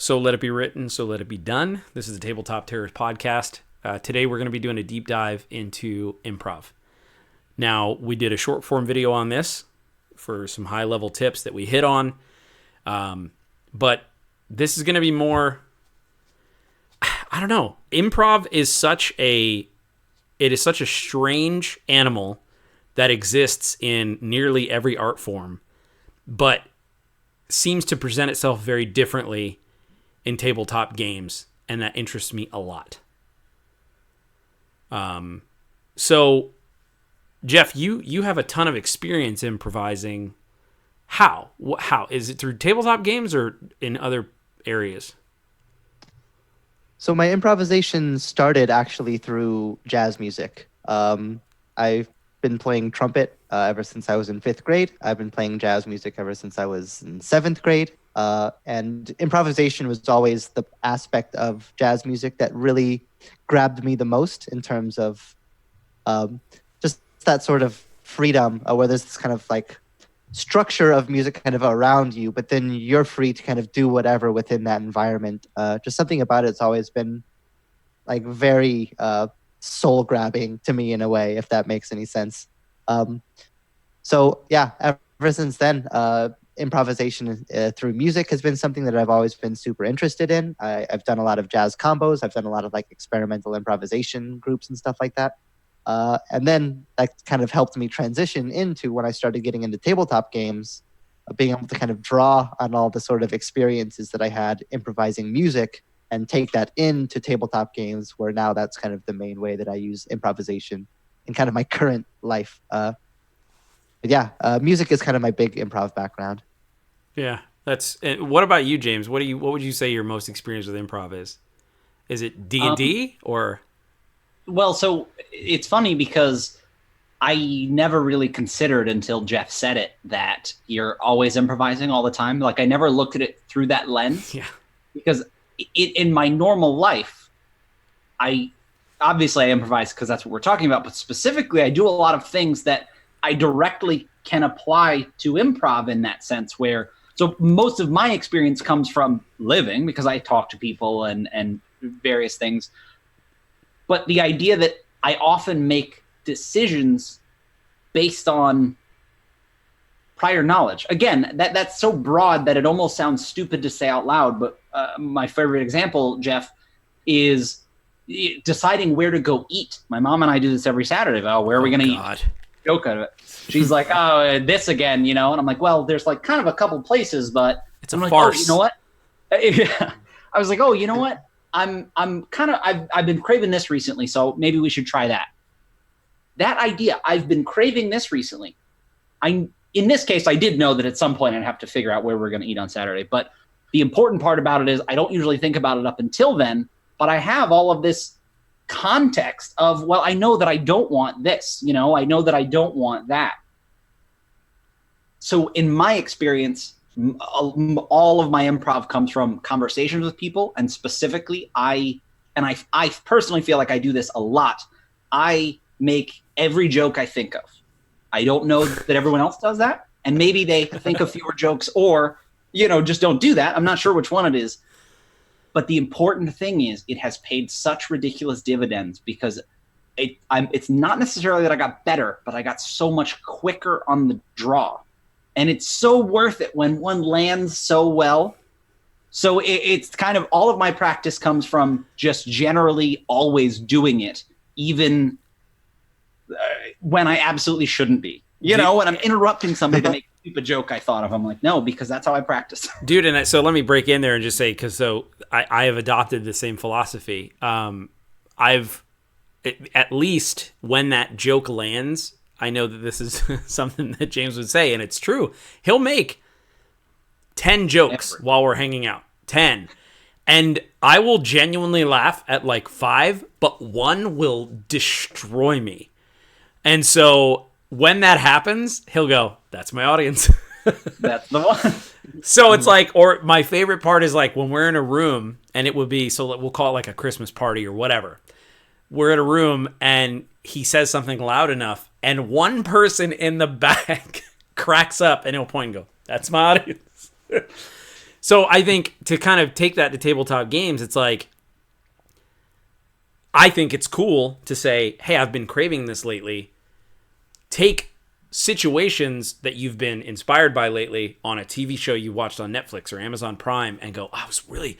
So let it be written, so let it be done. This is the Tabletop Terrors podcast. Today we're going to be doing a deep dive into improv. Now, we did a short form video on this for some high level tips that we hit on. But this is going to be more, I don't know. Improv is such a strange animal that exists in nearly every art form, but seems to present itself very differently in tabletop games, and that interests me a lot. So, Jeff, you have a ton of experience improvising. How? How? Is it through tabletop games or in other areas? So my improvisation started actually through jazz music. I've been playing trumpet ever since I was in 5th grade. I've been playing jazz music ever since I was in 7th grade. And improvisation was always the aspect of jazz music that really grabbed me the most in terms of just that sort of freedom where there's this kind of like structure of music kind of around you, but then you're free to kind of do whatever within that environment. Just something about it's always been like very soul grabbing to me in a way, if that makes any sense. So yeah, ever since then, improvisation through music has been something that I've always been super interested in. I've done a lot of jazz combos. I've done a lot of like experimental improvisation groups and stuff like that. And then that kind of helped me transition into when I started getting into tabletop games, being able to kind of draw on all the sort of experiences that I had improvising music and take that into tabletop games, where now that's kind of the main way that I use improvisation in kind of my current life. Music is kind of my big improv background. Yeah, what about you, James? What would you say your most experience with improv is? Is it D&D or? Well, so it's funny because I never really considered until Jeff said it that you're always improvising all the time. Like I never looked at it through that lens. Yeah. Because in my normal life, I improvise because that's what we're talking about. But specifically, I do a lot of things that I directly can apply to improv in that sense so most of my experience comes from living because I talk to people and various things. But the idea that I often make decisions based on prior knowledge. Again, that's so broad that it almost sounds stupid to say out loud. But my favorite example, Jeff, is deciding where to go eat. My mom and I do this every Saturday. Oh, where are we going to eat? Joke out of it. She's like, oh, this again, And I'm like, well, there's like kind of a couple places, but it's a farce. Oh, you know what? I was like, oh, you know what? I've been craving this recently, so maybe we should try that. That idea, I've been craving this recently. In this case, I did know that at some point I'd have to figure out where we're going to eat on Saturday. But the important part about it is I don't usually think about it up until then, but I have all of this context of, well, I know that I don't want this, I know that I don't want that. So in my experience, all of my improv comes from conversations with people, and specifically I personally feel like I do this a lot. I make every joke I think of. I don't know that everyone else does that, and maybe they think of fewer jokes or just don't do that. I'm not sure which one it is. But the important thing is it has paid such ridiculous dividends because it's not necessarily that I got better, but I got so much quicker on the draw. And it's so worth it when one lands so well. So it's kind of all of my practice comes from just generally always doing it, even when I absolutely shouldn't be. When I'm interrupting somebody to make a stupid joke I thought of, I'm like, no, because that's how I practice. Dude, and so let me break in there and just say, I have adopted the same philosophy. At least when that joke lands, I know that this is something that James would say, and it's true. He'll make 10 jokes while we're hanging out. 10. And I will genuinely laugh at like 5, but one will destroy me. And so when that happens, he'll go, that's my audience. That's the one. So it's like, or my favorite part is like when we're in a room and it would be, so we'll call it like a Christmas party or whatever. We're in a room and he says something loud enough and one person in the back cracks up and he'll point and go, that's my audience. So I think to kind of take that to tabletop games, it's like, I think it's cool to say, hey, I've been craving this lately. Take situations that you've been inspired by lately on a TV show you watched on Netflix or Amazon Prime and go, I was really,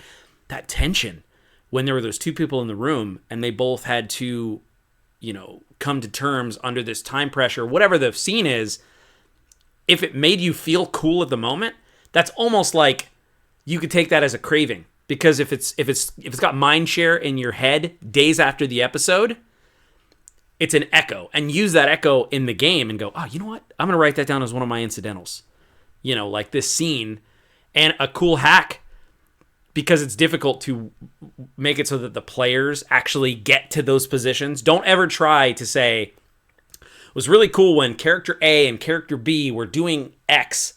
that tension when there were those two people in the room and they both had to, come to terms under this time pressure, whatever the scene is. If it made you feel cool at the moment, that's almost like you could take that as a craving, because if it's got mind share in your head days after the episode, it's an echo, and use that echo in the game and go, oh, you know what? I'm going to write that down as one of my incidentals, like this scene. And a cool hack, because it's difficult to make it so that the players actually get to those positions. Don't ever try to say, it was really cool when character A and character B were doing X.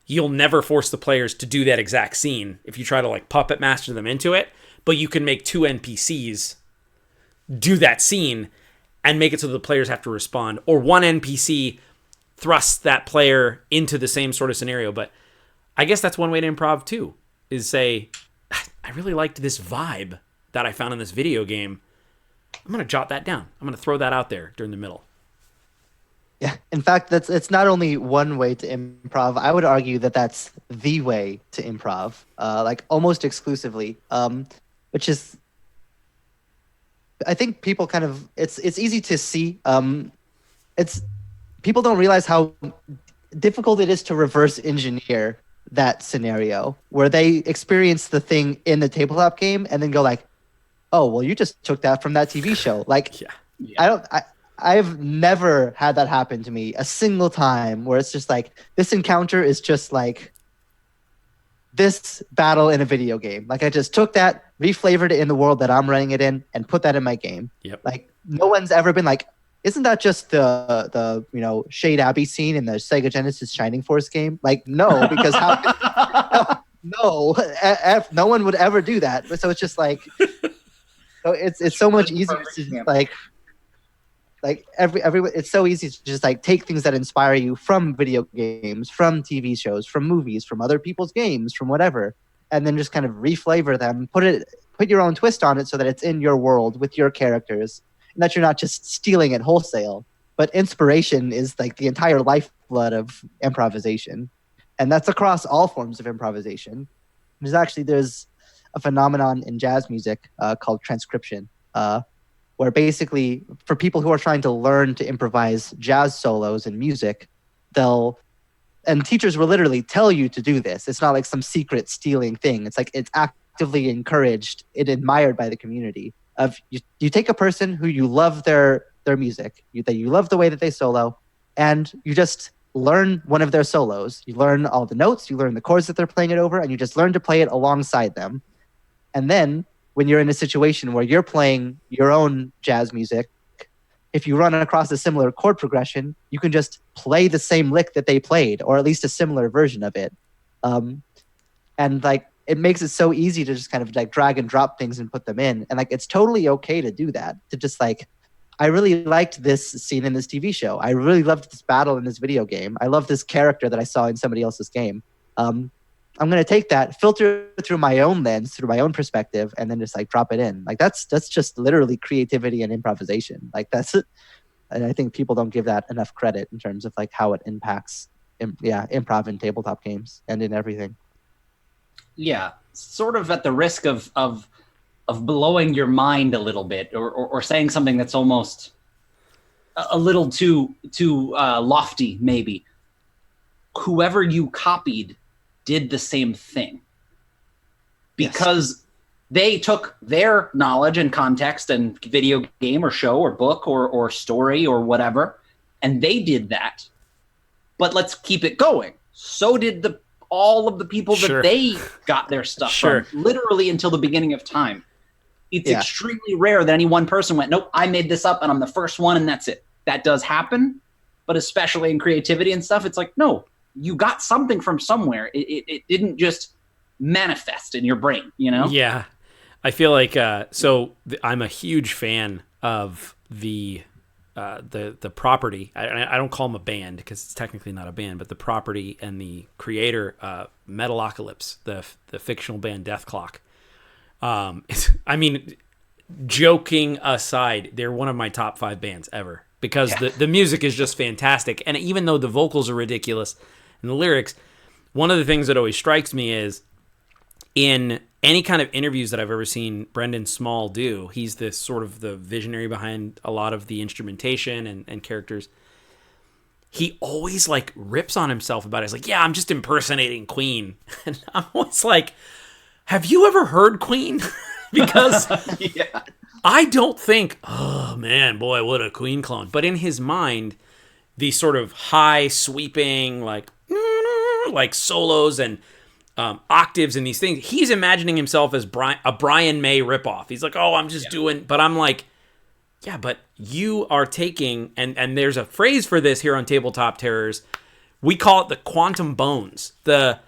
You'll never force the players to do that exact scene if you try to puppet master them into it, but you can make two NPCs do that scene and make it so the players have to respond, or one NPC thrusts that player into the same sort of scenario. But I guess that's one way to improv too, is say, I really liked this vibe that I found in this video game. I'm going to jot that down. I'm going to throw that out there during the middle. Yeah, in fact, it's not only one way to improv. I would argue that that's the way to improv, almost exclusively. Which is, I think people kind of, it's easy to see. It's people don't realize how difficult it is to reverse engineer that scenario where they experience the thing in the tabletop game and then go oh, well, you just took that from that TV show. Yeah. I've never had that happen to me a single time, where it's just this encounter is just this battle in a video game. I just took that, reflavored it in the world that I'm running it in, and put that in my game. Yep. No one's ever been isn't that just the Shade Abbey scene in the Sega Genesis Shining Force game? No, because no one would ever do that. So it's just so it's so much easier to just it's so easy to just take things that inspire you from video games, from TV shows, from movies, from other people's games, from whatever, and then just kind of reflavor them, put your own twist on it so that it's in your world with your characters, and that you're not just stealing it wholesale. But inspiration is the entire lifeblood of improvisation, and that's across all forms of improvisation. There's a phenomenon in jazz music called transcription, where basically for people who are trying to learn to improvise jazz solos and music, and teachers will literally tell you to do this. It's not some secret stealing thing. It's it's actively encouraged and admired by the community. You take a person who you love their music, that you love the way that they solo, and you just learn one of their solos. You learn all the notes, you learn the chords that they're playing it over, and you just learn to play it alongside them. And then when you're in a situation where you're playing your own jazz music, if you run across a similar chord progression, you can just play the same lick that they played, or at least a similar version of it. And it makes it so easy to just kind of drag and drop things and put them in. And it's totally okay to do that. To just I really liked this scene in this TV show. I really loved this battle in this video game. I love this character that I saw in somebody else's game. I'm going to take that, filter through my own lens, through my own perspective, and then just drop it in. That's just literally creativity and improvisation. That's it. And I think people don't give that enough credit in terms of how it impacts improv in tabletop games and in everything. Yeah, sort of at the risk of blowing your mind a little bit, or saying something that's almost a little too lofty, maybe. Whoever you copied did the same thing, because they took their knowledge and context and video game or show or book or story or whatever, and they did that. But let's keep it going. So did all of the people that they got their stuff from, literally until the beginning of time. It's extremely rare that any one person went, nope, I made this up and I'm the first one and that's it. That does happen, but especially in creativity and stuff, it's no, you got something from somewhere. It didn't just manifest in your brain, Yeah. I feel I'm a huge fan of the the property. I don't call them a band because it's technically not a band, but the property and the creator, Metalocalypse, the fictional band Death Clock. I mean, joking aside, they're one of my top 5 bands ever because the music is just fantastic. And even though the vocals are ridiculous and the lyrics, one of the things that always strikes me is in any kind of interviews that I've ever seen Brendan Small do, he's this sort of the visionary behind a lot of the instrumentation and characters. He always like rips on himself about it. He's like, yeah, I'm just impersonating Queen. And I'm always like, have you ever heard Queen? Because I don't think, oh man, boy, what a Queen clone. But in his mind, these sort of high sweeping, like solos and octaves and these things, he's imagining himself as a Brian May ripoff. He's like, oh, I'm just doing, but I'm like, yeah, but you are taking, and there's a phrase for this here on Tabletop Terrors. We call it the quantum bones, the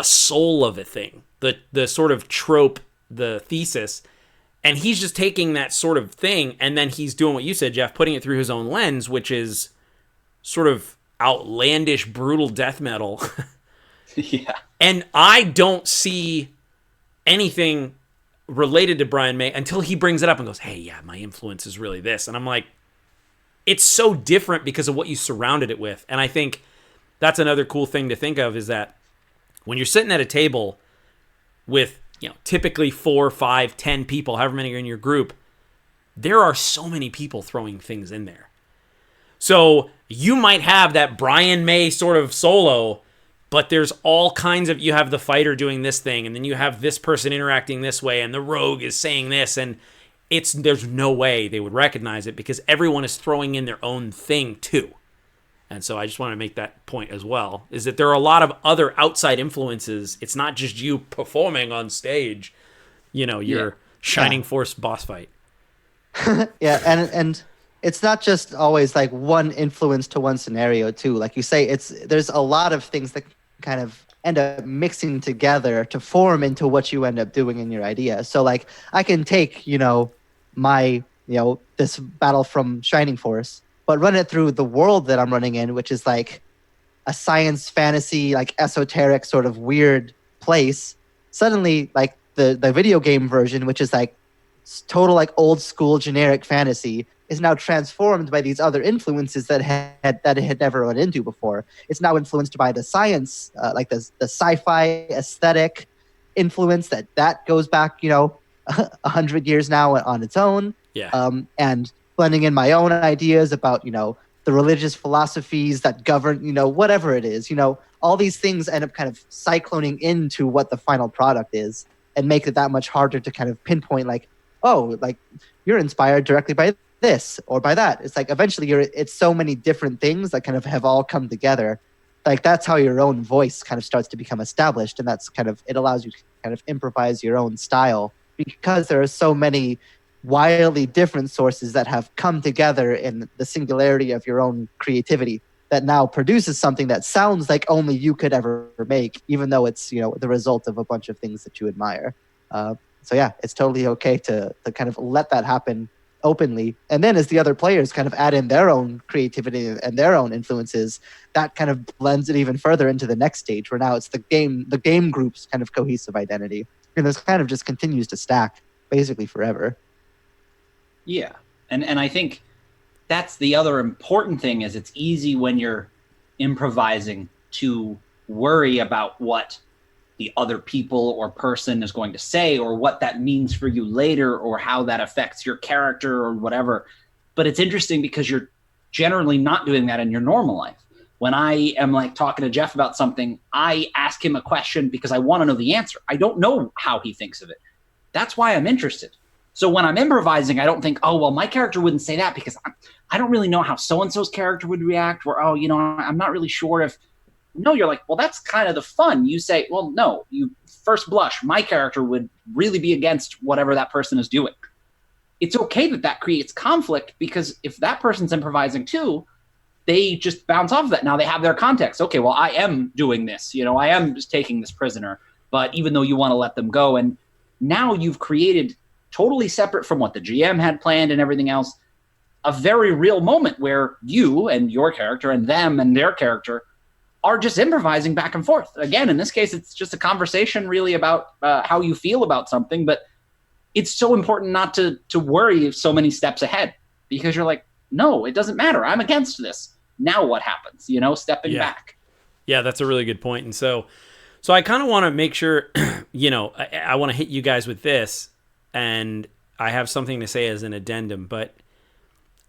soul of a thing, the sort of trope, the thesis. And he's just taking that sort of thing, and then he's doing what you said, Jeff, putting it through his own lens, which is sort of outlandish, brutal death metal. Yeah. And I don't see anything related to Brian May until he brings it up and goes, hey, yeah, my influence is really this. And I'm like, it's so different because of what you surrounded it with. And I think that's another cool thing to think of is that when you're sitting at a table with, typically 4, 5, 10 people, however many are in your group, there are so many people throwing things in there. So you might have that Brian May sort of solo, but there's all kinds of, you have the fighter doing this thing, and then you have this person interacting this way, and the rogue is saying this, and there's no way they would recognize it because everyone is throwing in their own thing too. And so I just want to make that point as well, is that there are a lot of other outside influences. It's not just you performing on stage, your Shining Force boss fight. Yeah, and it's not just always like one influence to one scenario too. Like you say, there's a lot of things that kind of end up mixing together to form into what you end up doing in your idea. So like I can take, my, this battle from Shining Force, but run it through the world that I'm running in, which is like a science fantasy, like esoteric sort of weird place. Suddenly, like the video game version, which is like total like old school generic fantasy, is now transformed by these other influences that it had never run into before. It's now influenced by the science, like the sci-fi aesthetic influence that goes back, 100 years now on its own. Yeah. And blending in my own ideas about, the religious philosophies that govern, whatever it is, all these things end up kind of cycloning into what the final product is and make it that much harder to kind of pinpoint like, oh, like you're inspired directly by this or by that. It's like eventually it's so many different things that kind of have all come together. Like that's how your own voice kind of starts to become established. And that's kind of, it allows you to kind of improvise your own style because there are so many wildly different sources that have come together in the singularity of your own creativity that now produces something that sounds like only you could ever make, even though it's, the result of a bunch of things that you admire. So yeah, it's totally okay to kind of let that happen openly. And then as the other players kind of add in their own creativity and their own influences, that kind of blends it even further into the next stage where now it's the game group's kind of cohesive identity. And this kind of just continues to stack basically forever. Yeah. And I think that's the other important thing is it's easy when you're improvising to worry about what the other people or person is going to say or what that means for you later or how that affects your character or whatever. But it's interesting because you're generally not doing that in your normal life. When I am like talking to Jeff about something, I ask him a question because I want to know the answer. I don't know how he thinks of it. That's why I'm interested. So when I'm improvising, I don't think, oh, well, my character wouldn't say that because I don't really know how so-and-so's character would react or, oh, I'm not really sure if, no, you're like, well, that's kind of the fun. You say, well, no, you first blush, my character would really be against whatever that person is doing. It's okay that creates conflict because if that person's improvising too, they just bounce off of that. Now they have their context. Okay, well, I am doing this, I am just taking this prisoner, but even though you want to let them go, and now you've created totally separate from what the GM had planned and everything else, a very real moment where you and your character and them and their character are just improvising back and forth. Again, in this case, it's just a conversation really about how you feel about something, but it's so important not to worry so many steps ahead, because you're like, no, it doesn't matter. I'm against this. Now what happens? Stepping back. Yeah, that's a really good point. And so I kind of want to make sure, I want to hit you guys with this, and I have something to say as an addendum, but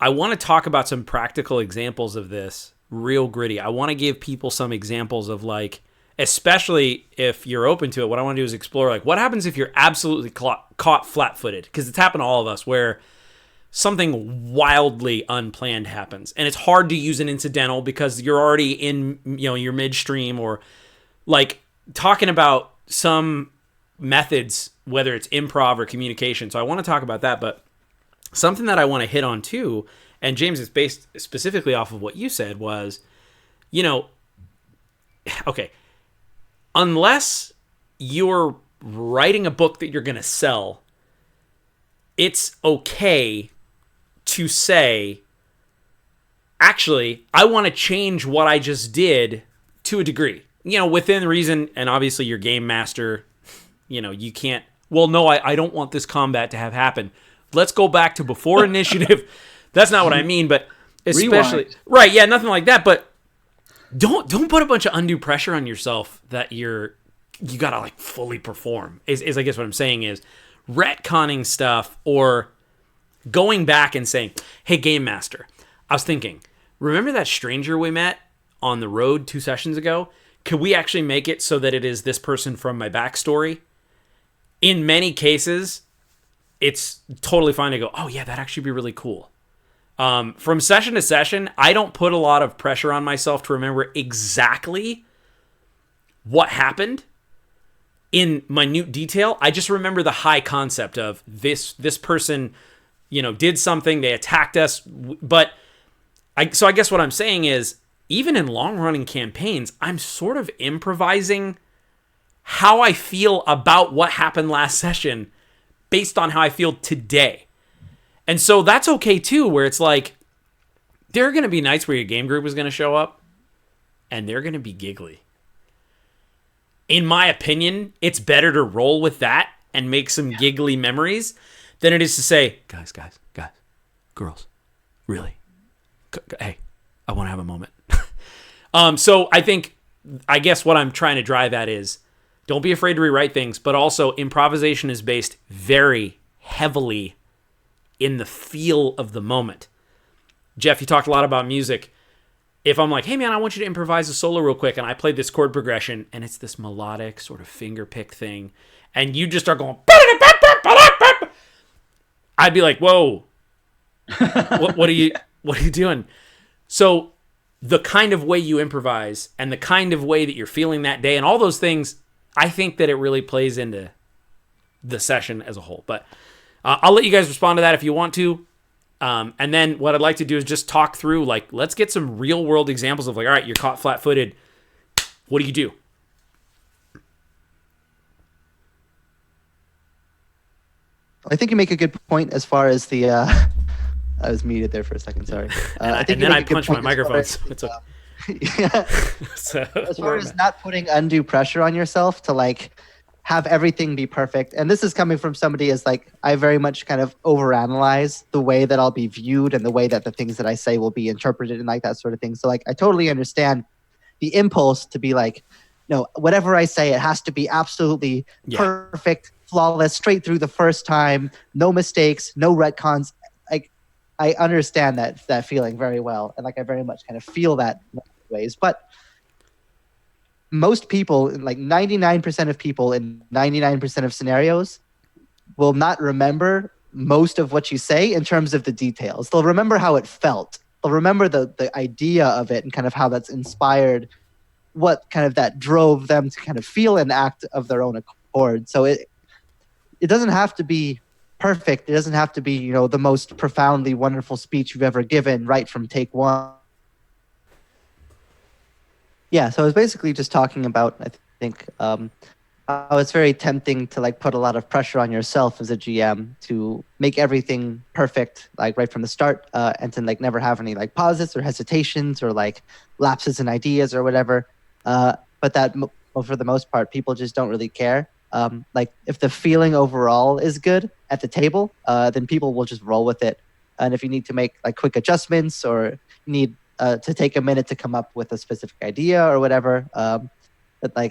I want to talk about some practical examples of this, real gritty. I want to give people some examples of, like, especially if you're open to it, what I want to do is explore, like, what happens if you're absolutely caught flat-footed? Because it's happened to all of us, where something wildly unplanned happens, and it's hard to use an incidental because you're already in, your midstream, or like talking about some methods, whether it's improv or communication. So I want to talk about that, but something that I want to hit on too, and James, is based specifically off of what you said, was, okay, unless you're writing a book that you're going to sell, it's okay to say, actually, I want to change what I just did to a degree, within reason. And obviously your game master, you can't, well, no, I don't want this combat to have happen. Let's go back to before initiative. That's not what I mean, but especially, Rewind. Right. Yeah. Nothing like that. But don't put a bunch of undue pressure on yourself that you got to, like, fully perform is I guess what I'm saying is retconning stuff, or going back and saying, hey, game master, I was thinking, remember that stranger we met on the road 2 sessions ago? Could we actually make it so that it is this person from my backstory? In many cases, it's totally fine to go, oh yeah, that'd actually be really cool. From session to session, I don't put a lot of pressure on myself to remember exactly what happened in minute detail. I just remember the high concept of this person, did something, they attacked us. But I guess what I'm saying is, even in long-running campaigns, I'm sort of improvising how I feel about what happened last session based on how I feel today. And so that's okay too, where it's like, there are going to be nights where your game group is going to show up and they're going to be giggly. In my opinion, it's better to roll with that and make some giggly memories than it is to say, guys, girls, really, hey, I want to have a moment. So I guess what I'm trying to drive at is, don't be afraid to rewrite things, but also improvisation is based very heavily in the feel of the moment. Jeff, you talked a lot about music. If I'm like, hey man, I want you to improvise a solo real quick, and I played this chord progression, and it's this melodic sort of finger pick thing, and you just start going, I'd be like, whoa, what are you doing? So the kind of way you improvise and the kind of way that you're feeling that day and all those things, I think that it really plays into the session as a whole. But I'll let you guys respond to that if you want to. And then what I'd like to do is just talk through, like, let's get some real world examples of, like, all right, you're caught flat-footed. What do you do? I think you make a good point as far as the. I was muted there for a second. Sorry. And then I punched my microphone. So it's okay. Yeah. So, as far as not putting undue pressure on yourself to, like, have everything be perfect. And this is coming from somebody as, like, I very much kind of overanalyze the way that I'll be viewed and the way that the things that I say will be interpreted and, like, that sort of thing. So, like, I totally understand the impulse to be like, no, whatever I say, it has to be absolutely perfect, flawless, straight through the first time, no mistakes, no retcons. Like, I understand that feeling very well. And, like, I very much kind of feel that in ways. But most people, like 99% of people in 99% of scenarios, will not remember most of what you say in terms of the details. They'll remember how it felt. They'll remember the idea of it and kind of how that's inspired, what kind of that drove them to kind of feel and act of their own accord. So it doesn't have to be perfect. It doesn't have to be, the most profoundly wonderful speech you've ever given right from take one. Yeah, so I was basically just talking about, I think, how it's very tempting to like put a lot of pressure on yourself as a GM to make everything perfect, like right from the start, and to like never have any like pauses or hesitations or like lapses in ideas or whatever. But that for the most part, people just don't really care. Like if the feeling overall is good at the table, then people will just roll with it. And if you need to make like quick adjustments or need to take a minute to come up with a specific idea or whatever,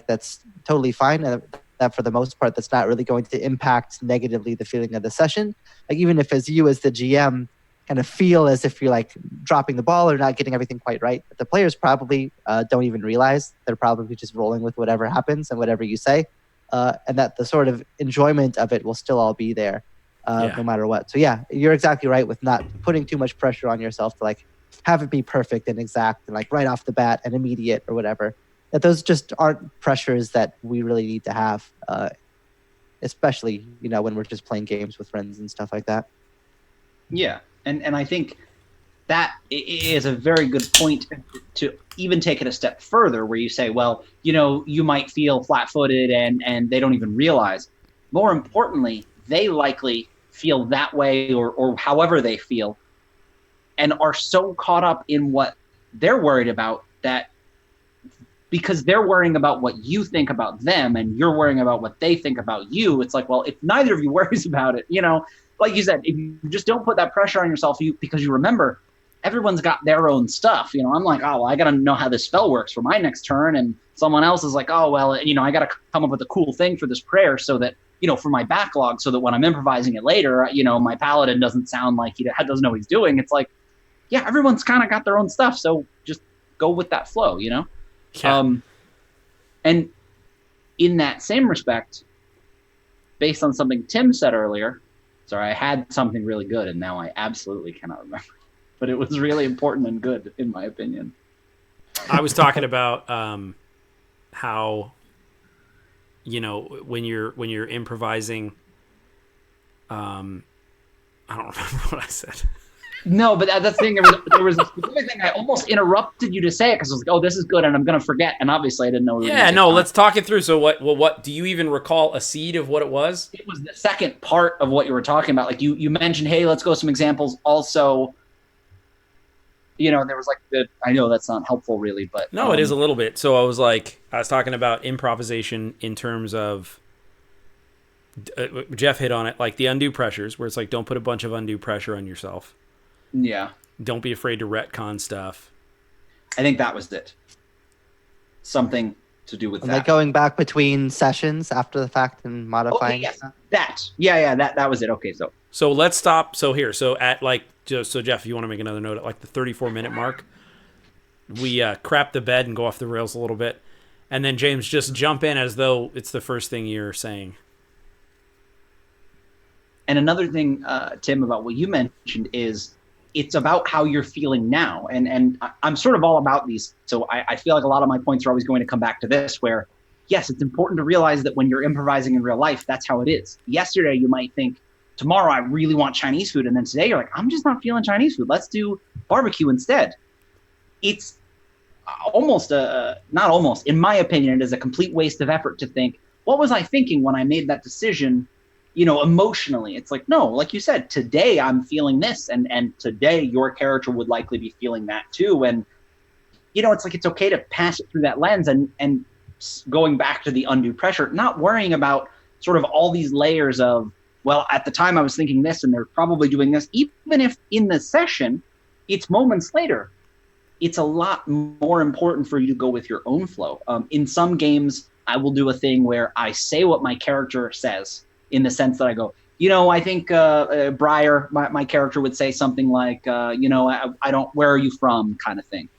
that's totally fine. And that for the most part, that's not really going to impact negatively the feeling of the session. Like even if as you as the GM kind of feel as if you're like dropping the ball or not getting everything quite right, the players probably don't even realize. They're probably just rolling with whatever happens and whatever you say. And that the sort of enjoyment of it will still all be there no matter what. So yeah, you're exactly right with not putting too much pressure on yourself to like have it be perfect and exact and like right off the bat and immediate or whatever. That those just aren't pressures that we really need to have, especially, when we're just playing games with friends and stuff like that. Yeah. And I think that is a very good point to even take it a step further where you say, well, you might feel flat-footed and they don't even realize. More importantly, they likely feel that way or however they feel and are so caught up in what they're worried about that because they're worrying about what you think about them and you're worrying about what they think about you, it's like, well, if neither of you worries about it, like you said, if you just don't put that pressure on yourself because you remember everyone's got their own stuff. I'm like, oh, well, I got to know how this spell works for my next turn. And someone else is like, oh, well, I got to come up with a cool thing for this prayer so that, for my backlog, so that when I'm improvising it later, my paladin doesn't sound like he doesn't know what he's doing. It's like, yeah, everyone's kind of got their own stuff. So just go with that flow, Yeah. And in that same respect, based on something Tim said earlier, sorry, I had something really good and now I absolutely cannot remember, but it was really important and good in my opinion. I was talking about how, when you're improvising, I don't remember what I said. No, but that's the thing. There was a specific thing I almost interrupted you to say it because I was like, "Oh, this is good," and I'm going to forget. And obviously, I didn't know. Let's talk it through. So, what do you even recall a seed of what it was? It was the second part of what you were talking about. Like you mentioned, hey, let's go some examples. Also, there was like I know that's not helpful, really, but no, it is a little bit. So I was talking about improvisation in terms of. Jeff hit on it, like the undue pressures, where it's like, don't put a bunch of undue pressure on yourself. Yeah. Don't be afraid to retcon stuff. I think that was it. Something to do with that. Like going back between sessions after the fact and modifying stuff? That was it. Okay, so let's stop. So at so Jeff, if you want to make another note at like the 34-minute mark, we crap the bed and go off the rails a little bit. And then James, just jump in as though it's the first thing you're saying. And another thing, Tim, about what you mentioned is it's about how you're feeling now. And I'm sort of all about these. So I feel like a lot of my points are always going to come back to this, where, yes, it's important to realize that when you're improvising in real life, that's how it is. Yesterday, you might think, tomorrow, I really want Chinese food. And then today, you're like, I'm just not feeling Chinese food. Let's do barbecue instead. It's almost, not almost, in my opinion, it is a complete waste of effort to think, what was I thinking when I made that decision? Emotionally, it's like, no, like you said, today I'm feeling this and today your character would likely be feeling that too. And, it's like, it's okay to pass it through that lens and going back to the undue pressure, not worrying about sort of all these layers of, well, at the time I was thinking this and they're probably doing this, even if in the session, it's moments later, it's a lot more important for you to go with your own flow. In some games, I will do a thing where I say what my character says, in the sense that I go, I think Briar, my character, would say something like, I don't, where are you from, kind of thing.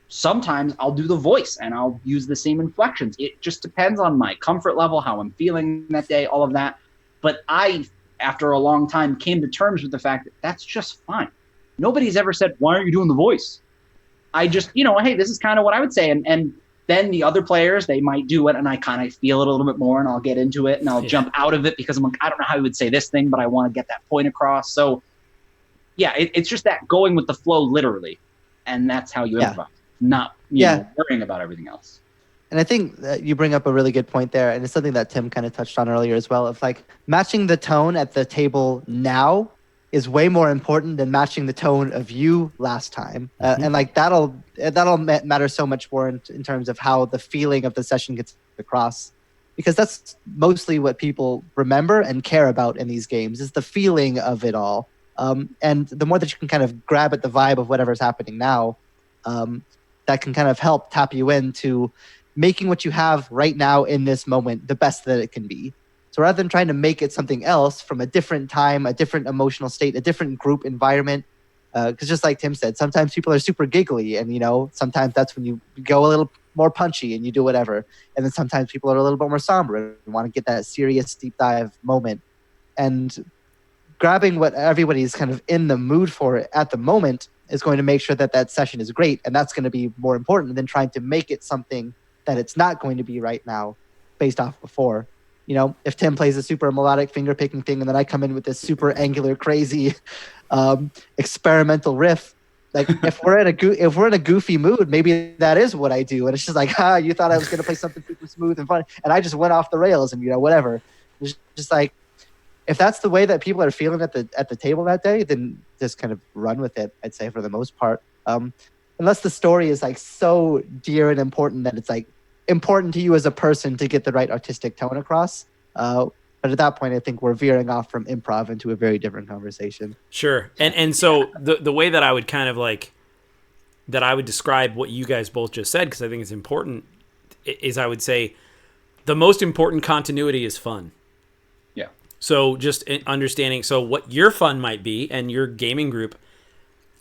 Sometimes I'll do the voice and I'll use the same inflections. It just depends on my comfort level, how I'm feeling that day, all of that. But I, after a long time, came to terms with the fact that that's just fine. Nobody's ever said, why aren't you doing the voice? I just, hey, this is kind of what I would say. And then the other players, they might do it, and I kind of feel it a little bit more, and I'll get into it, and I'll jump out of it because I'm like, I don't know how you would say this thing, but I want to get that point across. So, yeah, it's just that going with the flow, literally, and that's how you improvise, not worrying about everything else. And I think that you bring up a really good point there, and it's something that Tim kind of touched on earlier as well. Of like matching the tone at the table now is way more important than matching the tone of you last time, and like that'll matter so much more in terms of how the feeling of the session gets across, because that's mostly what people remember and care about in these games is the feeling of it all. And the more that you can kind of grab at the vibe of whatever's happening now, that can kind of help tap you into making what you have right now in this moment the best that it can be. So rather than trying to make it something else from a different time, a different emotional state, a different group environment, because just like Tim said, sometimes people are super giggly, and sometimes that's when you go a little more punchy and you do whatever. And then sometimes people are a little bit more somber and want to get that serious deep dive moment. And grabbing what everybody's kind of in the mood for at the moment is going to make sure that that session is great, and that's going to be more important than trying to make it something that it's not going to be right now based off before. If Tim plays a super melodic finger picking thing and then I come in with this super angular, crazy experimental riff, like if we're in a goofy mood, maybe that is what I do. And it's just like, you thought I was going to play something super smooth and fun, and I just went off the rails and whatever. It's just like, if that's the way that people are feeling at the table that day, then just kind of run with it, I'd say, for the most part. Unless the story is like so dear and important that it's like important to you as a person to get the right artistic tone across. But at that point, I think we're veering off from improv into a very different conversation. Sure. And so the way that I would kind of that I would describe what you guys both just said, because I think it's important, is I would say the most important continuity is fun. Yeah. So just understanding, so what your fun might be and your gaming group,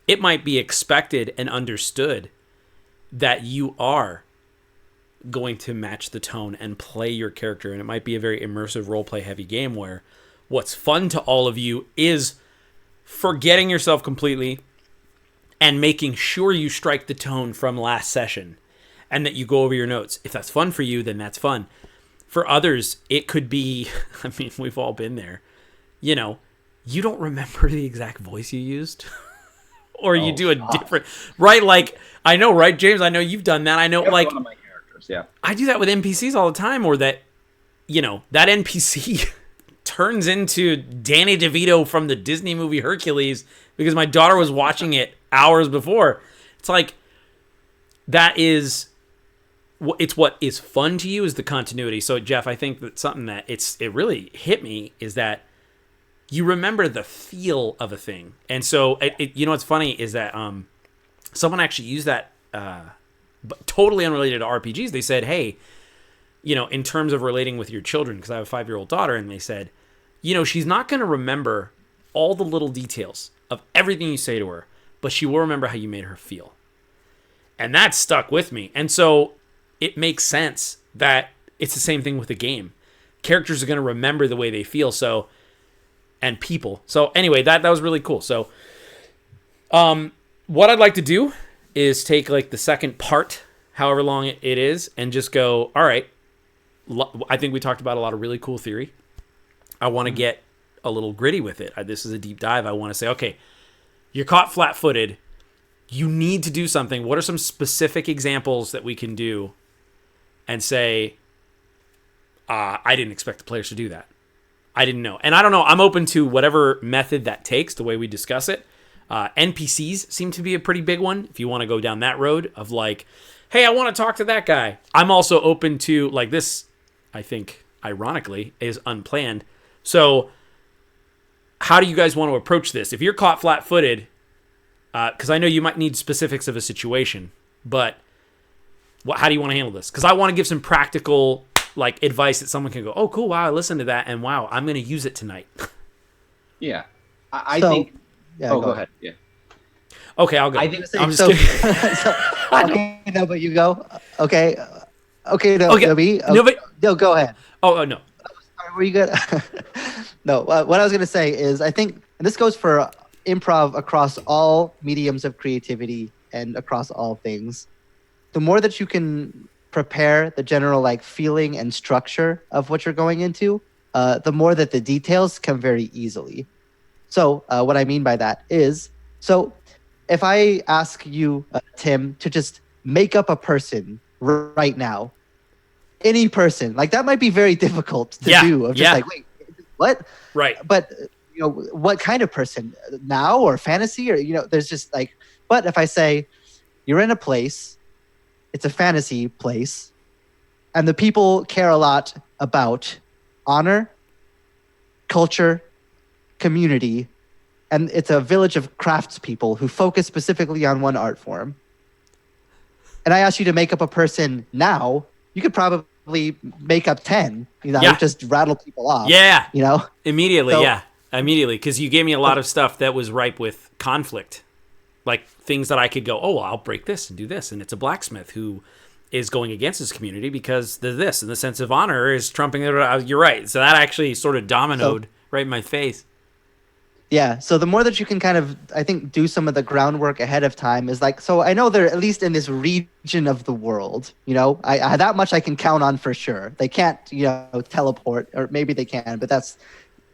it might be expected and understood that you are going to match the tone and play your character. And it might be a very immersive roleplay heavy game where what's fun to all of you is forgetting yourself completely and making sure you strike the tone from last session and that you go over your notes. If that's fun for you, then that's fun. For others, it could be, I mean, we've all been there. You don't remember the exact voice you used. Or you do a different, right? Like, I know, right, James? I know you've done that. I know, like, one of my characters, yeah. I do that with NPCs all the time, or that, that NPC turns into Danny DeVito from the Disney movie Hercules because my daughter was watching it hours before. It's like, it's what is fun to you is the continuity. So, Jeff, I think that something that it really hit me is that you remember the feel of a thing. And so, what's funny is that someone actually used that, but totally unrelated to RPGs. They said, hey, in terms of relating with your children, because I have a 5-year-old daughter, and they said, she's not going to remember all the little details of everything you say to her, but she will remember how you made her feel. And that stuck with me. And so it makes sense that it's the same thing with the game. Characters are going to remember the way they feel. And people. So anyway, that was really cool. So what I'd like to do is take like the second part, however long it is, and just go, all right, I think we talked about a lot of really cool theory. I want to get a little gritty with it. This is a deep dive. I want to say, okay, you're caught flat-footed. You need to do something. What are some specific examples that we can do and say, I didn't expect the players to do that. I didn't know. And I don't know. I'm open to whatever method that takes, the way we discuss it. NPCs seem to be a pretty big one. If you want to go down that road of like, hey, I want to talk to that guy. I'm also open to like this, I think, ironically, is unplanned. So how do you guys want to approach this? If you're caught flat-footed, because I know you might need specifics of a situation, but how do you want to handle this? Because I want to give some practical like advice that someone can go, oh, cool, wow, I listened to that, and wow, I'm going to use it tonight. Yeah. I think... Yeah, go ahead. Yeah. Okay, I'll go. I think I'm just kidding. Okay, no, but you go. Okay, no, Okay. no, me? No, but... No, go ahead. Oh, no. Were you good? No, what I was going to say is I think, and this goes for improv across all mediums of creativity and across all things, the more that you can prepare the general like feeling and structure of what you're going into, the more that the details come very easily. So what I mean by that is, so if I ask you, Tim, to just make up a person right now, any person. Like that might be very difficult to do. Of just like, wait, what? Right. But what kind of person? Now or fantasy or there's just like. But if I say you're in a place, it's a fantasy place, and the people care a lot about honor, culture, community, and it's a village of craftspeople who focus specifically on one art form. And I asked you to make up a person now, you could probably make up 10, just rattle people off. Yeah. Immediately, Immediately, because you gave me a lot of stuff that was ripe with conflict. Like things that I could go, oh, well, I'll break this and do this. And it's a blacksmith who is going against his community because the this and the sense of honor is trumping it. You're right. So that actually sort of dominoed right in my face. Yeah. So the more that you can kind of, I think, do some of the groundwork ahead of time is like, so I know they're at least in this region of the world, I that much I can count on for sure. They can't, teleport, or maybe they can, but that's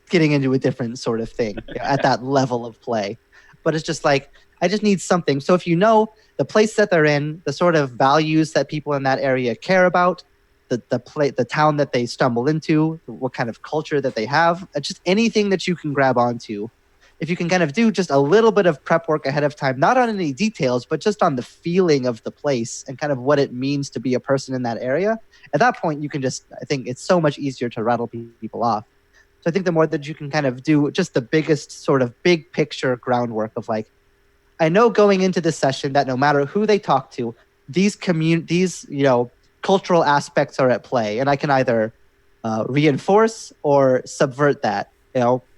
getting into a different sort of thing at that level of play. But it's just like, I just need something. So if the place that they're in, the sort of values that people in that area care about, the town that they stumble into, what kind of culture that they have, just anything that you can grab onto. If you can kind of do just a little bit of prep work ahead of time, not on any details, but just on the feeling of the place and kind of what it means to be a person in that area, at that point, you can I think it's so much easier to rattle people off. So I think the more that you can kind of do just the biggest sort of big picture groundwork of like, I know going into this session that no matter who they talk to, these cultural aspects are at play, and I can either reinforce or subvert that,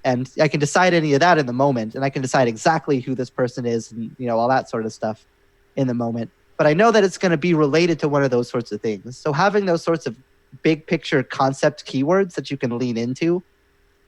and I can decide any of that in the moment, and I can decide exactly who this person is and, all that sort of stuff in the moment. But I know that it's going to be related to one of those sorts of things. So having those sorts of big picture concept keywords that you can lean into,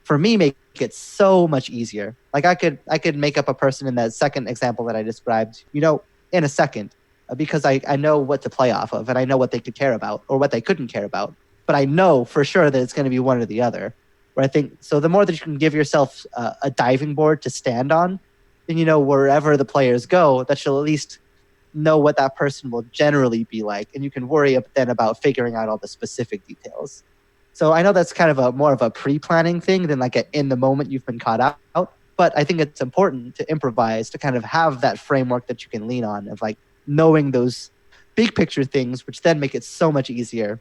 for me, make it so much easier. Like I could make up a person in that second example that I described, in a second, because I know what to play off of, and I know what they could care about or what they couldn't care about. But I know for sure that it's going to be one or the other. Where I think, so the more that you can give yourself a diving board to stand on, then wherever the players go, that you'll at least know what that person will generally be like, and you can worry then about figuring out all the specific details. So I know that's kind of more of a pre-planning thing than like in the moment you've been caught out. But I think it's important to improvise, to kind of have that framework that you can lean on of like knowing those big picture things, which then make it so much easier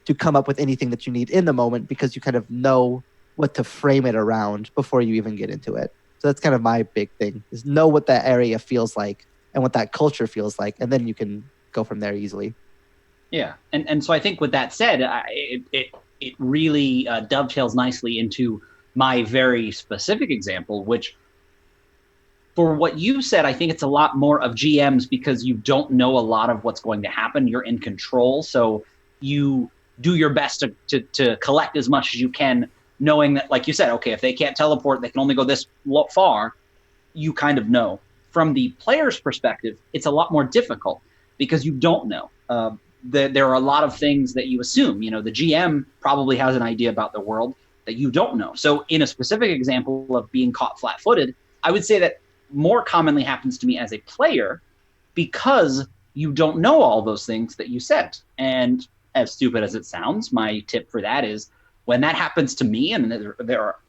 to come up with anything that you need in the moment because you kind of know what to frame it around before you even get into it. So that's kind of my big thing, is know what that area feels like and what that culture feels like, and then you can go from there easily. Yeah, and so I think with that said, it really dovetails nicely into my very specific example, which for what you said, I think it's a lot more of GMs because you don't know a lot of what's going to happen. You're in control, so you do your best to collect as much as you can, knowing that, like you said, okay, if they can't teleport, they can only go this far. You kind of know. From the player's perspective, it's a lot more difficult because you don't know. There are a lot of things that you assume. The GM probably has an idea about the world that you don't know. So in a specific example of being caught flat-footed, I would say that more commonly happens to me as a player because you don't know all those things that you said. And as stupid as it sounds, my tip for that is when that happens to me, and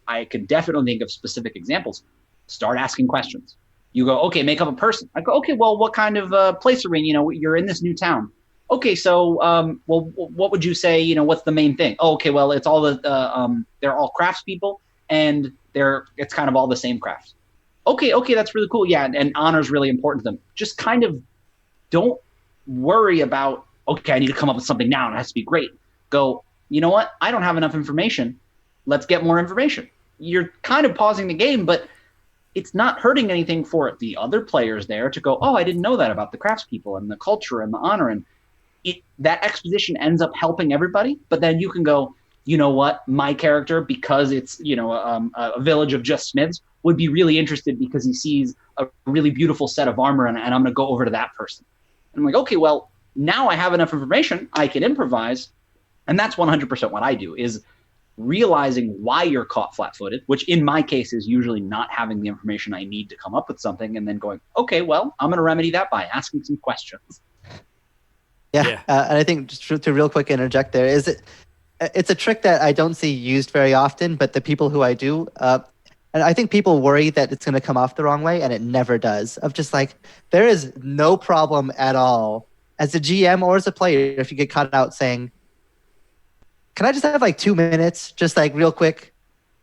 I can definitely think of specific examples, start asking questions. You go, okay, make up a person. I go, okay, well, what kind of place are we in? You're in this new town. Okay, so, well, what would you say, what's the main thing? Oh, okay, well, it's all they're all craftspeople, and it's kind of all the same craft. Okay, that's really cool. Yeah, and honor is really important to them. Just kind of don't worry about, okay, I need to come up with something now, and it has to be great. Go, you know what? I don't have enough information. Let's get more information. You're kind of pausing the game, but it's not hurting anything for the other players there to go, oh, I didn't know that about the craftspeople and the culture and the honor, and that exposition ends up helping everybody. But then you can go, you know what, my character, because it's a village of just smiths, would be really interested because he sees a really beautiful set of armor, and I'm going to go over to that person. And I'm like, okay, well, now I have enough information, I can improvise. And that's 100% what I do, is realizing why you're caught flat-footed, which in my case is usually not having the information I need to come up with something, and then going, okay, well, I'm going to remedy that by asking some questions. Yeah. And I think just to real quick interject there is it's a trick that I don't see used very often, but the people who I do, and I think people worry that it's going to come off the wrong way, and it never does. Of just like, there is no problem at all as a GM or as a player if you get caught out saying, "Can I just have like 2 minutes, just like real quick,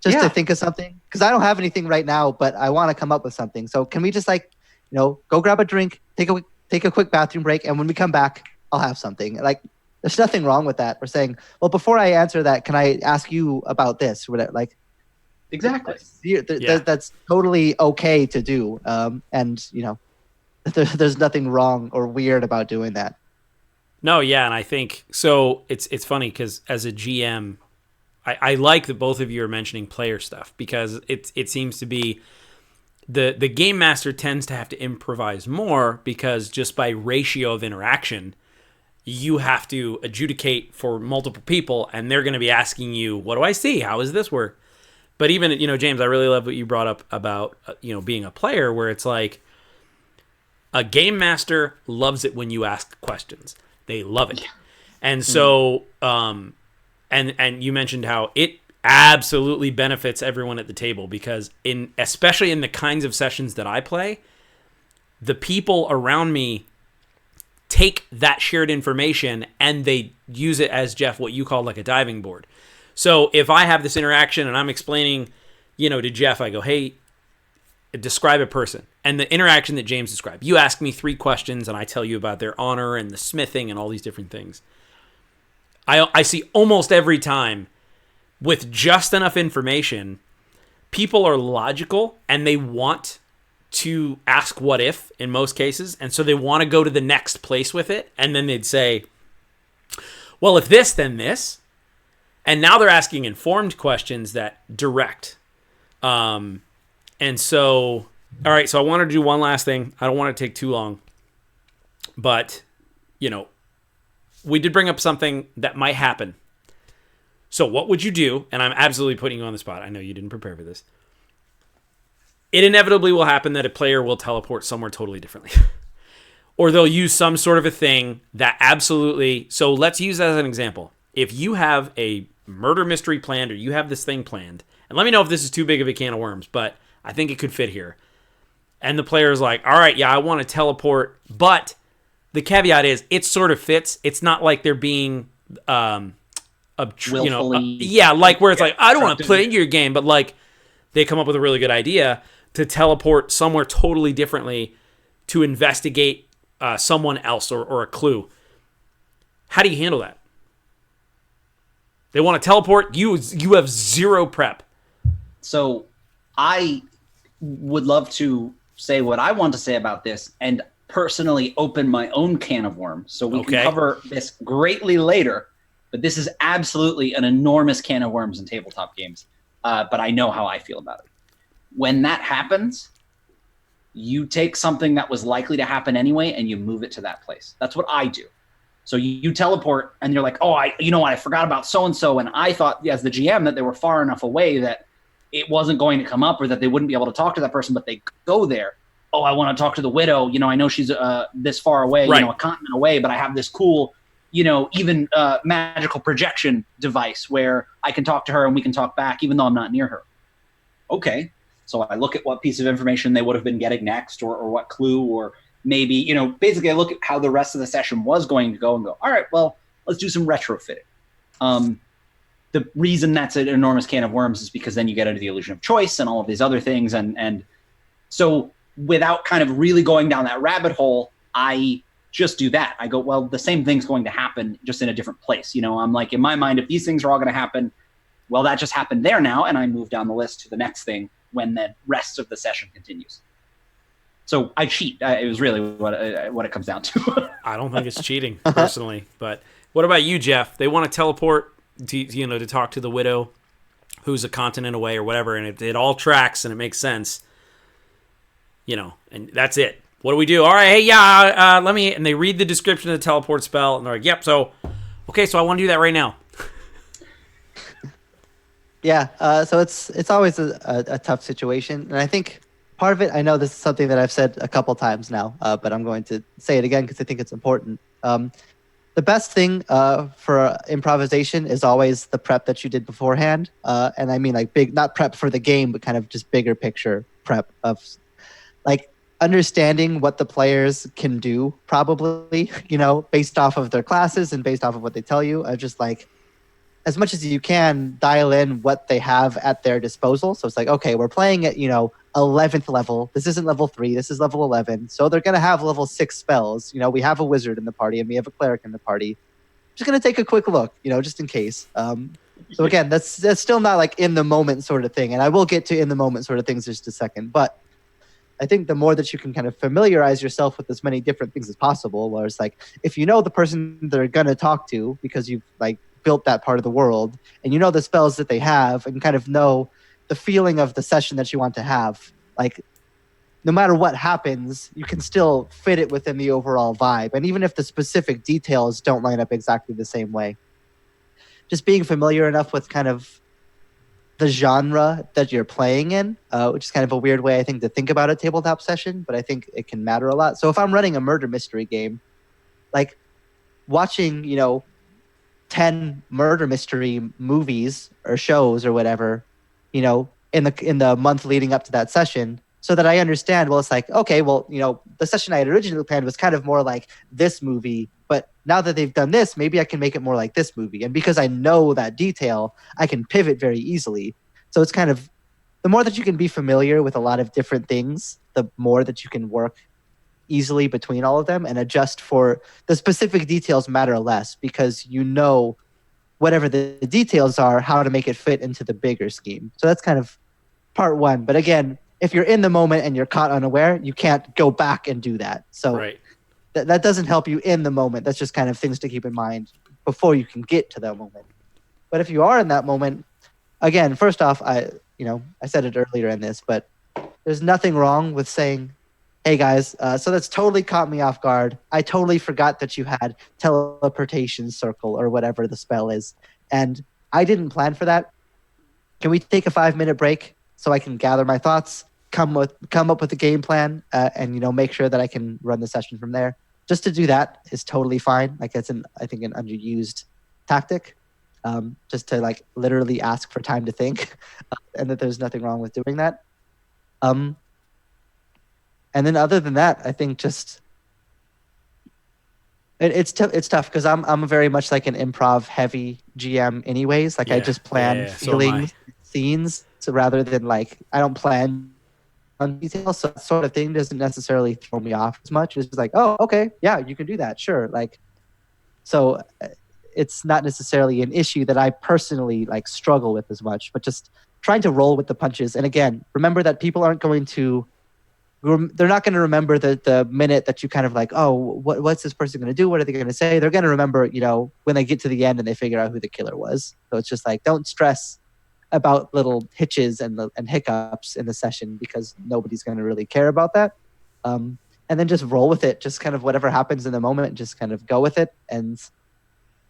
just to think of something? Because I don't have anything right now, but I want to come up with something. So can we just like, go grab a drink, take a quick bathroom break, and when we come back, I'll have something." Like, there's nothing wrong with that. We're saying, well, before I answer that, can I ask you about this? Whatever. Like, exactly. That's totally okay to do. And there's nothing wrong or weird about doing that. No, yeah, and I think so. It's funny because as a GM, I like that both of you are mentioning player stuff because it seems to be the game master tends to have to improvise more because just by ratio of interaction, you have to adjudicate for multiple people, and they're going to be asking you, "What do I see? How does this work?" But even James, I really love what you brought up about being a player, where it's like a game master loves it when you ask questions. They love it. And so, and you mentioned how it absolutely benefits everyone at the table because especially in the kinds of sessions that I play, the people around me take that shared information and they use it as, Jeff, what you call like a diving board. So if I have this interaction and I'm explaining, to Jeff, I go, "Hey, describe a person." And the interaction that James described, you ask me 3 questions and I tell you about their honor and the smithing and all these different things. I see almost every time with just enough information, people are logical and they want to ask what if in most cases. And so they want to go to the next place with it. And then they'd say, "Well, if this, then this." And now they're asking informed questions that direct. And so, all right, so I want to do one last thing. I don't want to take too long. But, we did bring up something that might happen. So what would you do? And I'm absolutely putting you on the spot. I know you didn't prepare for this. It inevitably will happen that a player will teleport somewhere totally differently. Or they'll use some sort of a thing that absolutely... So let's use that as an example. If you have a murder mystery planned or you have this thing planned, and let me know if this is too big of a can of worms, but I think it could fit here. And the player is like, "All right, yeah, I want to teleport, but the caveat is it sort of fits. It's not like they're being, like where it's like, I don't want to play your game, but like they come up with a really good idea to teleport somewhere totally differently to investigate someone else or a clue." How do you handle that? They want to teleport. You have zero prep. So I would love to say what I want to say about this and personally open my own can of worms. So we can cover this greatly later, but this is absolutely an enormous can of worms in tabletop games. But I know how I feel about it. When that happens, you take something that was likely to happen anyway and you move it to that place. That's what I do. So you teleport and you're like, "Oh, I forgot about so-and-so. And I thought as the GM that they were far enough away that it wasn't going to come up or that they wouldn't be able to talk to that person, but they go there. Oh, I want to talk to the widow. I know she's this far away, right. A continent away, but I have this cool, even magical projection device where I can talk to her and we can talk back even though I'm not near her." Okay. So I look at what piece of information they would have been getting next or what clue or maybe, basically I look at how the rest of the session was going to go and go, all right, well, let's do some retrofitting. The reason that's an enormous can of worms is because then you get into the illusion of choice and all of these other things. And so without kind of really going down that rabbit hole, I just do that. I go, well, the same thing's going to happen just in a different place. I'm like, in my mind, if these things are all going to happen, well, that just happened there now. And I move down the list to the next thing when the rest of the session continues. So I cheat. It was really what it comes down to. I don't think it's cheating personally, but what about you, Jeff? They want to teleport to talk to the widow who's a continent away or whatever, and it all tracks and it makes sense, and that's it. What do we do? All right, hey, yeah, let me, and they read the description of the teleport spell, and they're like, yep, so I want to do that right now. Yeah, so it's always a tough situation, and I think part of it, I know this is something that I've said a couple times now, but I'm going to say it again because I think it's important. the best thing for improvisation is always the prep that you did beforehand. And I mean like big, not prep for the game, but kind of just bigger picture prep of like understanding what the players can do probably, based off of their classes and based off of what they tell you. Just like as much as you can dial in what they have at their disposal. So it's like, okay, we're playing at, 11th level. This isn't level 3. This is level 11. So they're going to have level 6 spells. We have a wizard in the party and we have a cleric in the party. Just going to take a quick look, just in case. So again, that's still not like in the moment sort of thing. And I will get to in the moment sort of things in just a second. But I think the more that you can kind of familiarize yourself with as many different things as possible, where it's like, if you know the person they're going to talk to because you've like built that part of the world and you know the spells that they have and kind of know the feeling of the session that you want to have, like no matter what happens, you can still fit it within the overall vibe. And even if the specific details don't line up exactly the same way, just being familiar enough with kind of the genre that you're playing in, which is kind of a weird way, I think, to think about a tabletop session, but I think it can matter a lot. So if I'm running a murder mystery game, like watching, 10 murder mystery movies or shows or whatever, in the month leading up to that session, so that I understand, well, it's like, okay, well, the session I had originally planned was kind of more like this movie, but now that they've done this, maybe I can make it more like this movie. And because I know that detail, I can pivot very easily. So it's kind of, the more that you can be familiar with a lot of different things, the more that you can work easily between all of them and adjust for the specific details matter less because whatever the details are, how to make it fit into the bigger scheme. So that's kind of part one. But again, if you're in the moment and you're caught unaware, you can't go back and do that. So right. that doesn't help you in the moment. That's just kind of things to keep in mind before you can get to that moment. But if you are in that moment, again, first off, I said it earlier in this, but there's nothing wrong with saying, hey guys, so that's totally caught me off guard. I totally forgot that you had teleportation circle or whatever the spell is. And I didn't plan for that. Can we take a 5-minute break so I can gather my thoughts, come up with a game plan, and make sure that I can run the session from there? Just to do that is totally fine. Like it's I think an underused tactic, just to like literally ask for time to think, and that there's nothing wrong with doing that. And then other than that, I think just it's tough because I'm very much like an improv heavy GM anyways. Like I just plan feelings, scenes, so rather than like I don't plan on details. So that sort of thing doesn't necessarily throw me off as much. It's just like, oh, okay, yeah, you can do that, sure. Like, so it's not necessarily an issue that I personally like struggle with as much, but just trying to roll with the punches. And again, remember that people aren't going to. They're not going to remember the minute that you kind of like, oh, what's this person going to do? What are they going to say? They're going to remember, when they get to the end and they figure out who the killer was. So it's just like, don't stress about little hitches and hiccups in the session because nobody's going to really care about that. And then just roll with it. Just kind of whatever happens in the moment, just kind of go with it and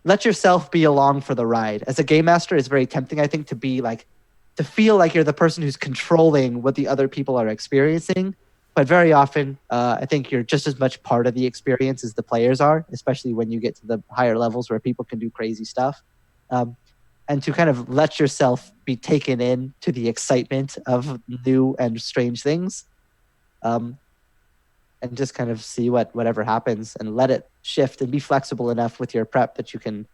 let yourself be along for the ride. As a game master, it's very tempting, I think, to feel like you're the person who's controlling what the other people are experiencing. But very often, I think you're just as much part of the experience as the players are, especially when you get to the higher levels where people can do crazy stuff. And to kind of let yourself be taken in to the excitement of new and strange things. And just kind of see whatever happens and let it shift and be flexible enough with your prep that you can,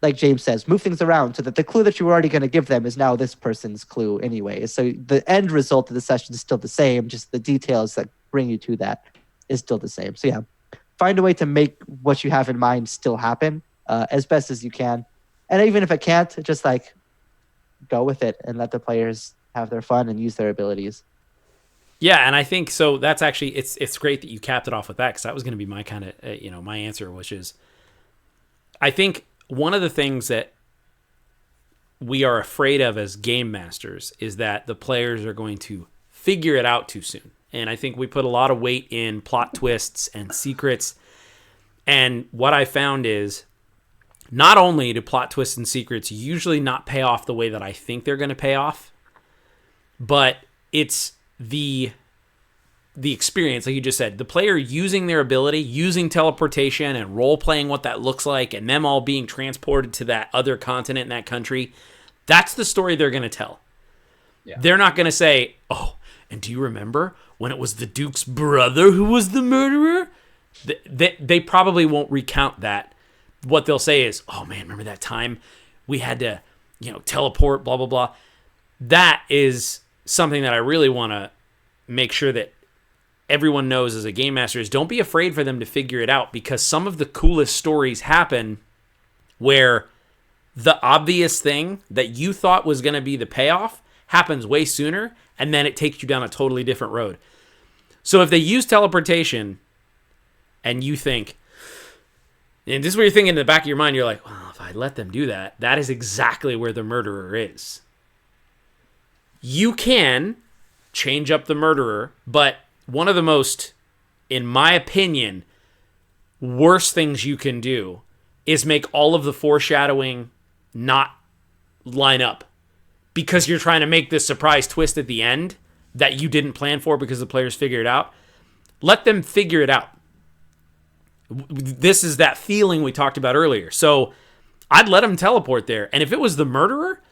like James says, move things around so that the clue that you were already going to give them is now this person's clue anyway. So the end result of the session is still the same, just the details that bring you to that is still the same. So yeah, find a way to make what you have in mind still happen as best as you can. And even if it can't, just like go with it and let the players have their fun and use their abilities. Yeah, and I think so. That's actually it's great that you capped it off with that because that was going to be my kind of my answer, which is I think one of the things that we are afraid of as game masters is that the players are going to figure it out too soon. And I think we put a lot of weight in plot twists and secrets. And what I found is not only do plot twists and secrets usually not pay off the way that I think they're going to pay off, but it's the the experience, like you just said, the player using their ability, using teleportation and role-playing what that looks like, and them all being transported to that other continent in that country, that's the story they're going to tell. Yeah. They're not going to say, oh, and do you remember when it was the Duke's brother who was the murderer? They probably won't recount that. What they'll say is, oh man, remember that time we had to, teleport, blah, blah, blah. That is something that I really want to make sure that everyone knows as a game master is don't be afraid for them to figure it out, because some of the coolest stories happen where the obvious thing that you thought was going to be the payoff happens way sooner, and then it takes you down a totally different road. So if they use teleportation and you think, and this is what you're thinking in the back of your mind, you're like, well, if I let them do that, that is exactly where the murderer is. You can change up the murderer, but one of the most, in my opinion, worst things you can do is make all of the foreshadowing not line up, because you're trying to make this surprise twist at the end that you didn't plan for because the players figure it out. Let them figure it out. This is that feeling we talked about earlier. So I'd let him teleport there. And if it was the murderer,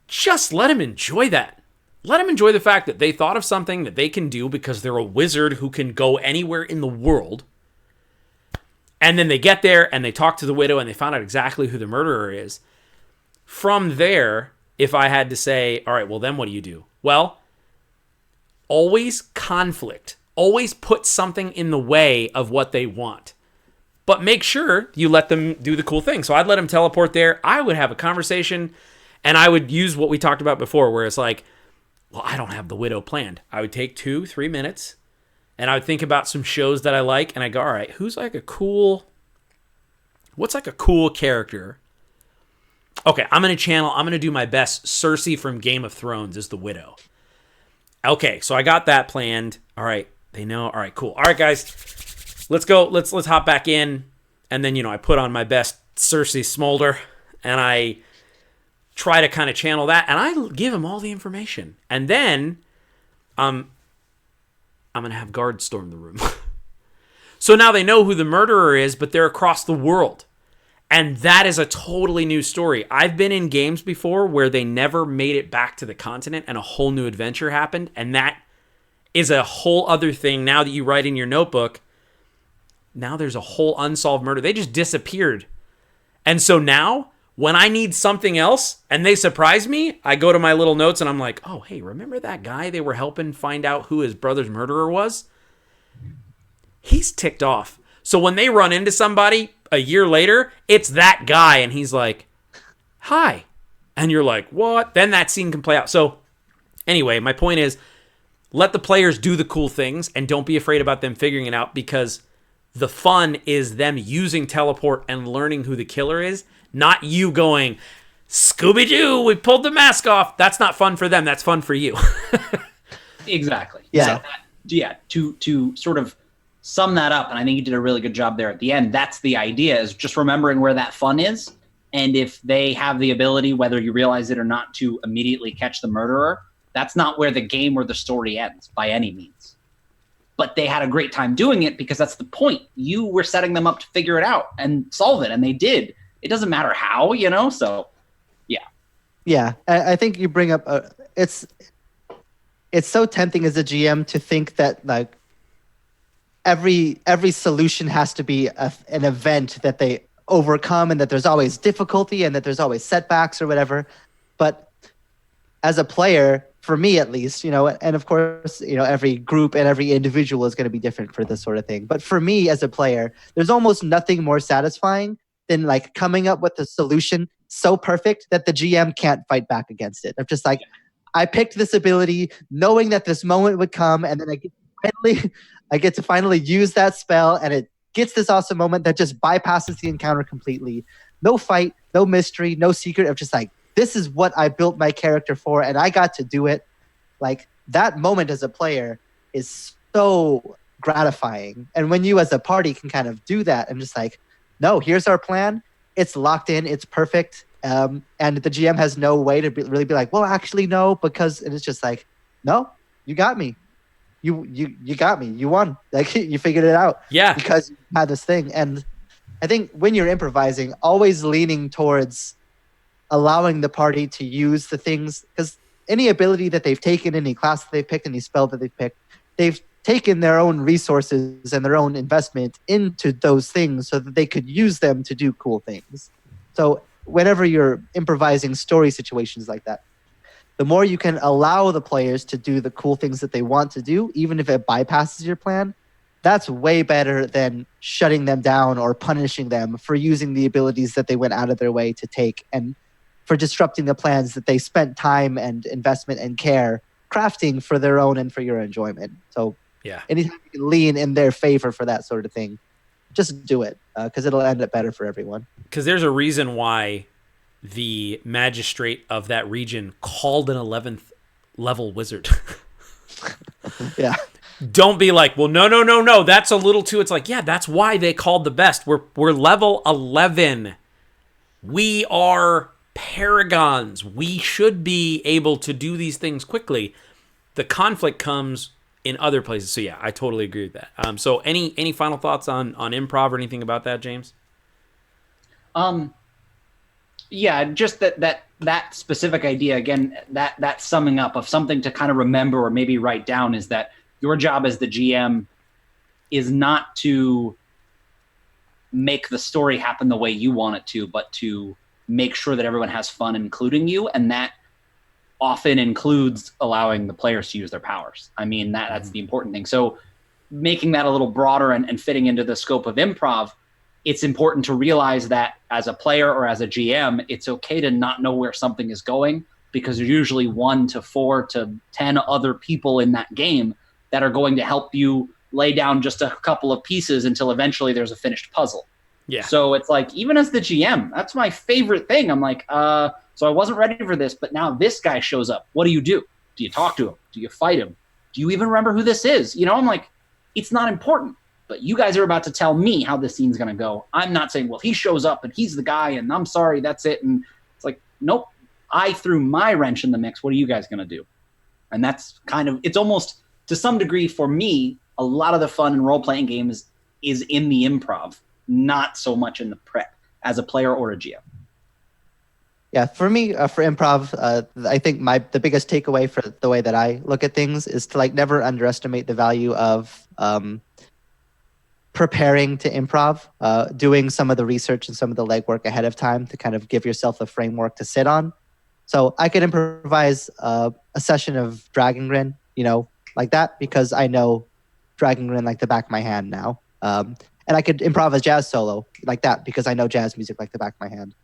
just let him enjoy that. Let him enjoy the fact that they thought of something that they can do because they're a wizard who can go anywhere in the world. And then they get there and they talk to the widow and they found out exactly who the murderer is. From there, if I had to say, all right, well, then what do you do? Well, always conflict. Always put something in the way of what they want. But make sure you let them do the cool thing. So I'd let them teleport there. I would have a conversation, and I would use what we talked about before, where it's like, well, I don't have the widow planned. I would take 2-3 minutes, and I would think about some shows that I like, and I go, all right, what's like a cool character? Okay, I'm going to do my best. Cersei from Game of Thrones is the widow. Okay, so I got that planned. All right, they know. All right, cool. All right, guys, let's go. Let's hop back in. And then, I put on my best Cersei smolder, and I try to kind of channel that, and I give them all the information. And then I'm going to have guards storm the room. So now they know who the murderer is, but they're across the world. And that is a totally new story. I've been in games before where they never made it back to the continent and a whole new adventure happened. And that is a whole other thing now that you write in your notebook. Now there's a whole unsolved murder. They just disappeared. And so now when I need something else and they surprise me, I go to my little notes and I'm like, oh, hey, remember that guy they were helping find out who his brother's murderer was? He's ticked off. So when they run into somebody a year later, it's that guy, and he's like, hi. And you're like, what? Then that scene can play out. So anyway, my point is, let the players do the cool things, and don't be afraid about them figuring it out, because the fun is them using teleport and learning who the killer is, not you going, Scooby-Doo, we pulled the mask off. That's not fun for them. That's fun for you. Exactly. Yeah. So to sort of sum that up, and I think you did a really good job there at the end, that's the idea, is just remembering where that fun is. And if they have the ability, whether you realize it or not, to immediately catch the murderer, that's not where the game or the story ends by any means. But they had a great time doing it, because that's the point. You were setting them up to figure it out and solve it, and they did. It doesn't matter how, so yeah. Yeah, I think you bring up it's so tempting as a GM to think that like every solution has to be an event that they overcome, and that there's always difficulty and that there's always setbacks or whatever. But as a player, for me at least, and of course, every group and every individual is going to be different for this sort of thing. But for me as a player, there's almost nothing more satisfying than like coming up with a solution so perfect that the GM can't fight back against it. I'm just like, I picked this ability knowing that this moment would come, and then I get to finally use that spell, and it gets this awesome moment that just bypasses the encounter completely. No fight, no mystery, no secret. Of just like, this is what I built my character for, and I got to do it. Like, that moment as a player is so gratifying. And when you as a party can kind of do that and just like, no, here's our plan. It's locked in. It's perfect. And the GM has no way to really be like, well, actually, no, because it's just like, no, you got me. you got me. You won. Like you figured it out. Yeah. Because you had this thing. And I think when you're improvising, always leaning towards allowing the party to use the things, because any ability that they've taken, any class that they've picked, any spell that they've picked, they've taken their own resources and their own investment into those things so that they could use them to do cool things. So whenever you're improvising story situations like that, the more you can allow the players to do the cool things that they want to do, even if it bypasses your plan, that's way better than shutting them down or punishing them for using the abilities that they went out of their way to take and for disrupting the plans that they spent time and investment and care crafting for their own and for your enjoyment. So yeah, anytime you can lean in their favor for that sort of thing, just do it, because it'll end up better for everyone. Because there's a reason why the magistrate of that region called an 11th level wizard. Yeah. Don't be like, well, no, that's a little too. It's like, yeah, that's why they called the best. We're level 11. We are paragons. We should be able to do these things quickly. The conflict comes in other places. So yeah, I totally agree with that. So any final thoughts on improv or anything about that, James? Yeah, just that specific idea again, that summing up of something to kind of remember or maybe write down is that your job as the GM is not to make the story happen the way you want it to, but to make sure that everyone has fun, including you, and that often includes allowing the players to use their powers. I mean, that's the important thing. So making that a little broader and fitting into the scope of improv, it's important to realize that as a player or as a GM, it's okay to not know where something is going, because there's usually 1 to 4 to 10 other people in that game that are going to help you lay down just a couple of pieces until eventually there's a finished puzzle. Yeah. So it's like, even as the GM, that's my favorite thing. I'm like, so I wasn't ready for this, but now this guy shows up. What do? Do you talk to him? Do you fight him? Do you even remember who this is? You know, I'm like, it's not important, but you guys are about to tell me how this scene's going to go. I'm not saying, well, he shows up and he's the guy and I'm sorry, that's it. And it's like, nope, I threw my wrench in the mix. What are you guys going to do? And that's kind of, it's almost, to some degree for me, a lot of the fun in role-playing games is in the improv, not so much in the prep as a player or a GM. Yeah, for me, for improv, I think the biggest takeaway for the way that I look at things is to never underestimate the value of preparing to improv, doing some of the research and some of the legwork ahead of time to kind of give yourself a framework to sit on. So I could improvise a session of Dragon Grin, like that, because I know Dragon Grin like the back of my hand now. And I could improv a jazz solo like that because I know jazz music like the back of my hand.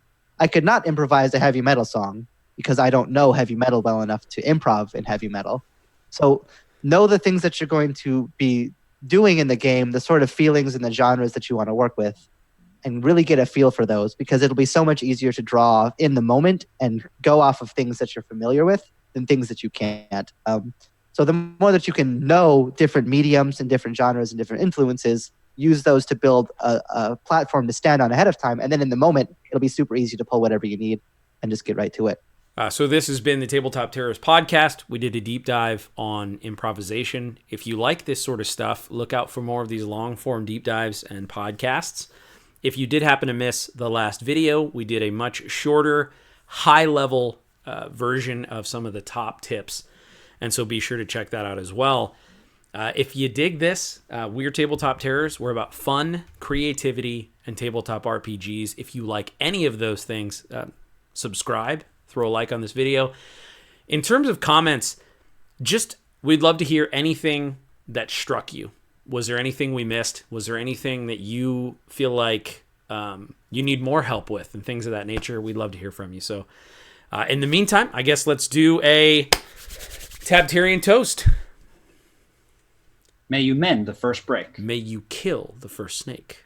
I could not improvise a heavy metal song because I don't know heavy metal well enough to improv in heavy metal. So know the things that you're going to be doing in the game, the sort of feelings and the genres that you want to work with, and really get a feel for those, because it'll be so much easier to draw in the moment and go off of things that you're familiar with than things that you can't. So the more that you can know different mediums and different genres and different influences, use those to build a platform to stand on ahead of time. And then in the moment, it'll be super easy to pull whatever you need and just get right to it. So this has been the Tabletop Terrors podcast. We did a deep dive on improvisation. If you like this sort of stuff, look out for more of these long-form deep dives and podcasts. If you did happen to miss the last video, we did a much shorter, high-level version of some of the top tips. And so be sure to check that out as well. If you dig this, we're Tabletop Terrors. We're about fun, creativity, and tabletop RPGs. If you like any of those things, subscribe, throw a like on this video. In terms of comments, we'd love to hear anything that struck you. Was there anything we missed? Was there anything that you feel like you need more help with and things of that nature? We'd love to hear from you. So in the meantime, I guess let's do a Tabtarian toast. May you mend the first break. May you kill the first snake.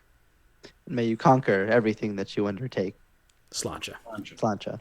May you conquer everything that you undertake. Sláinte. Sláinte.